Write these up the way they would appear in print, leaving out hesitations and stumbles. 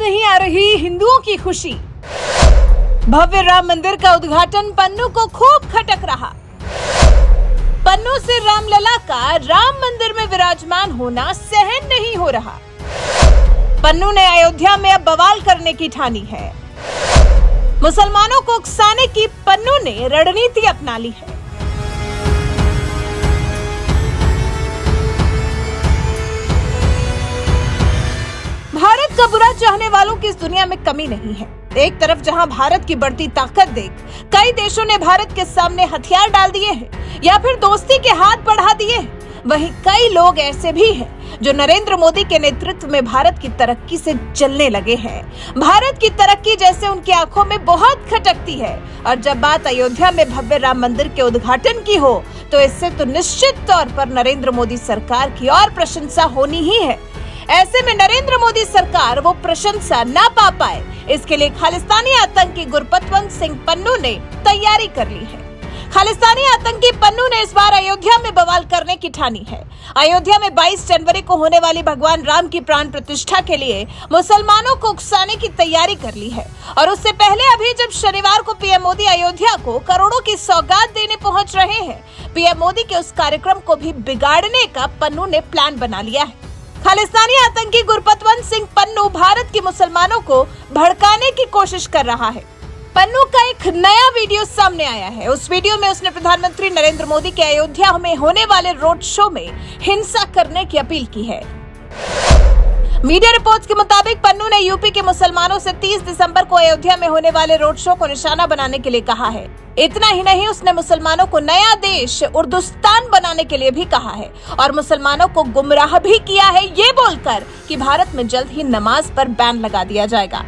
नहीं आ रही हिंदुओं की खुशी। भव्य राम मंदिर का उद्घाटन पन्नू को खूब खटक रहा। पन्नू से रामलला का राम मंदिर में विराजमान होना सहन नहीं हो रहा। पन्नू ने अयोध्या में अब बवाल करने की ठानी है। मुसलमानों को उकसाने की पन्नू ने रणनीति अपना ली है। भारत का बुरा चाहने वालों की इस दुनिया में कमी नहीं है। एक तरफ जहां भारत की बढ़ती ताकत देख कई देशों ने भारत के सामने हथियार डाल दिए हैं या फिर दोस्ती के हाथ बढ़ा दिए हैं, वहीं कई लोग ऐसे भी हैं जो नरेंद्र मोदी के नेतृत्व में भारत की तरक्की से जलने लगे हैं। भारत की तरक्की जैसे उनकी आंखों में बहुत खटकती है और जब बात अयोध्या में भव्य राम मंदिर के उद्घाटन की हो तो इससे तो निश्चित तौर पर नरेंद्र मोदी सरकार की और प्रशंसा होनी ही है। ऐसे में नरेंद्र मोदी सरकार वो प्रशंसा ना पा पाए, इसके लिए खालिस्तानी आतंकी गुरपतवंत सिंह पन्नू ने तैयारी कर ली है। खालिस्तानी आतंकी पन्नू ने इस बार अयोध्या में बवाल करने की ठानी है। अयोध्या में 22 जनवरी को होने वाली भगवान राम की प्राण प्रतिष्ठा के लिए मुसलमानों को उकसाने की तैयारी कर ली है और उससे पहले अभी जब शनिवार को पीएम मोदी अयोध्या को करोड़ों की सौगात देने पहुंच रहे हैं, पीएम मोदी के उस कार्यक्रम को भी बिगाड़ने का पन्नू ने प्लान बना लिया है। खालिस्तानी आतंकी गुरपतवंत सिंह पन्नू भारत के मुसलमानों को भड़काने की कोशिश कर रहा है। पन्नू का एक नया वीडियो सामने आया है। उस वीडियो में उसने प्रधानमंत्री नरेंद्र मोदी के अयोध्या में होने वाले रोड शो में हिंसा करने की अपील की है। मीडिया रिपोर्ट्स के मुताबिक पन्नू ने यूपी के मुसलमानों से 30 दिसंबर को अयोध्या में होने वाले रोड शो को निशाना बनाने के लिए कहा है। इतना ही नहीं, उसने मुसलमानों को नया देश उर्दुस्तान बनाने के लिए भी कहा है और मुसलमानों को गुमराह भी किया है ये बोलकर कि भारत में जल्द ही नमाज पर बैन लगा दिया जाएगा।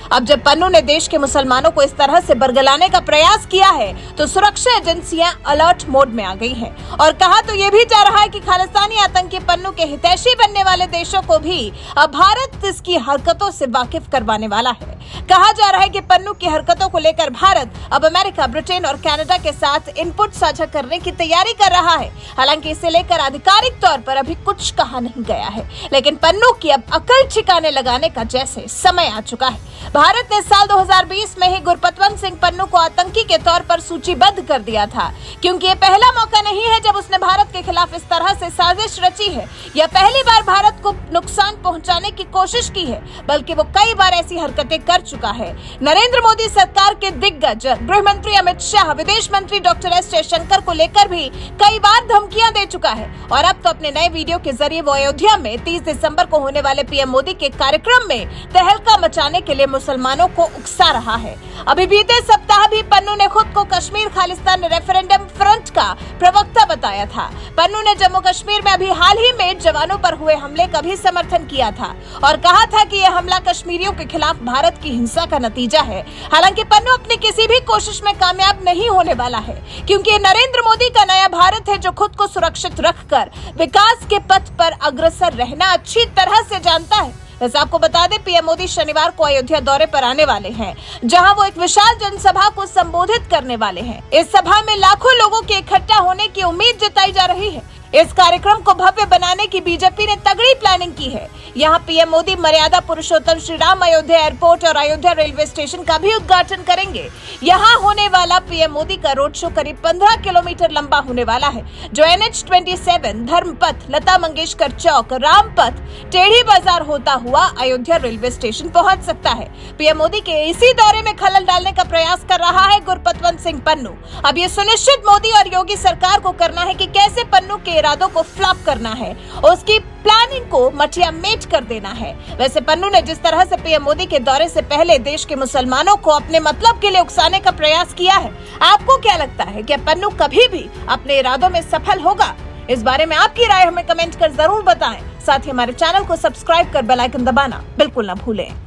अब जब पन्नू ने देश के मुसलमानों को इस तरह से बरगलाने का प्रयास किया है तो सुरक्षा एजेंसियां अलर्ट मोड में आ गई हैं और कहा तो ये भी जा रहा है कि खालिस्तानी आतंकी पन्नू के हितैषी बनने वाले देशों को भी अब भारत इसकी हरकतों से वाकिफ करवाने वाला है। कहा जा रहा है कि पन्नू की हरकतों को लेकर भारत अब अमेरिका, ब्रिटेन और कनाडा के साथ इनपुट साझा करने की तैयारी कर रहा है। हालांकि इसे लेकर आधिकारिक तौर पर अभी कुछ कहा नहीं गया है, लेकिन पन्नू की अब अकल ठिकाने लगाने का जैसे समय आ चुका है। भारत ने साल 2020 में ही गुरपतवंत सिंह पन्नू को आतंकी के तौर पर सूचीबद्ध कर दिया था, क्योंकि ये पहला मौका नहीं है जब उसने भारत के खिलाफ इस तरह से साजिश रची है या पहली बार भारत को नुकसान पहुंचाने की कोशिश की है, बल्कि वो कई बार ऐसी हरकतें कर चुका है। नरेंद्र मोदी सरकार के दिग्गज गृह मंत्री अमित शाह, विदेश मंत्री डॉक्टर एस जयशंकर को लेकर भी कई बार धमकियां दे चुका है और अब तो अपने नए वीडियो के जरिए वो अयोध्या में 30 दिसंबर को होने वाले पीएम मोदी के कार्यक्रम में तहलका मचाने के लिए मुसलमानों को उकसा रहा है। अभी बीते सप्ताह भी पन्नू ने खुद को कश्मीर खालिस्तान रेफरेंडम फ्रंट का प्रवक्ता बताया था। पन्नू ने जम्मू कश्मीर में अभी हाल ही में जवानों पर हुए हमले का भी समर्थन किया था और कहा था कि यह हमला कश्मीरियों के खिलाफ भारत की हिंसा का नतीजा है। हालांकि पन्नू अपनी किसी भी कोशिश में कामयाब नहीं होने वाला है, क्योंकि ये नरेंद्र मोदी का नया भारत है जो खुद को सुरक्षित रखकर विकास के पथ पर अग्रसर रहना अच्छी तरह से जानता है। वैसे आपको बता दें, पीएम मोदी शनिवार को अयोध्या दौरे पर आने वाले हैं, जहां वो एक विशाल जनसभा को संबोधित करने वाले हैं। इस सभा में लाखों लोगों के इकट्ठा होने की उम्मीद जताई जा रही है। इस कार्यक्रम को भव्य बनाने की बीजेपी ने तगड़ी प्लानिंग की है। यहाँ पीएम मोदी मर्यादा पुरुषोत्तम श्री राम अयोध्या एयरपोर्ट और अयोध्या रेलवे स्टेशन का भी उद्घाटन करेंगे। यहाँ होने वाला पीएम मोदी का रोड शो करीब 15 किलोमीटर लंबा होने वाला है, जो NH-27 धर्मपथ, लता मंगेशकर चौक, रामपथ, टेढ़ी बाजार होता हुआ अयोध्या रेलवे स्टेशन पहुँच सकता है। पीएम मोदी के इसी दौरे में खलल डालने का प्रयास कर रहा है गुरपतवंत सिंह पन्नू। अब ये सुनिश्चित मोदी और योगी सरकार को करना है कि कैसे पन्नू के इरादों को फ्लॉप करना है, उसकी प्लानिंग को मटिया मेट कर देना है। वैसे पन्नू ने जिस तरह से पीएम मोदी के दौरे से पहले देश के मुसलमानों को अपने मतलब के लिए उकसाने का प्रयास किया है, आपको क्या लगता है कि पन्नू कभी भी अपने इरादों में सफल होगा? इस बारे में आपकी राय हमें कमेंट कर जरूर बताएं। साथ ही हमारे चैनल को सब्सक्राइब कर बेल आइकन दबाना बिल्कुल न भूलें।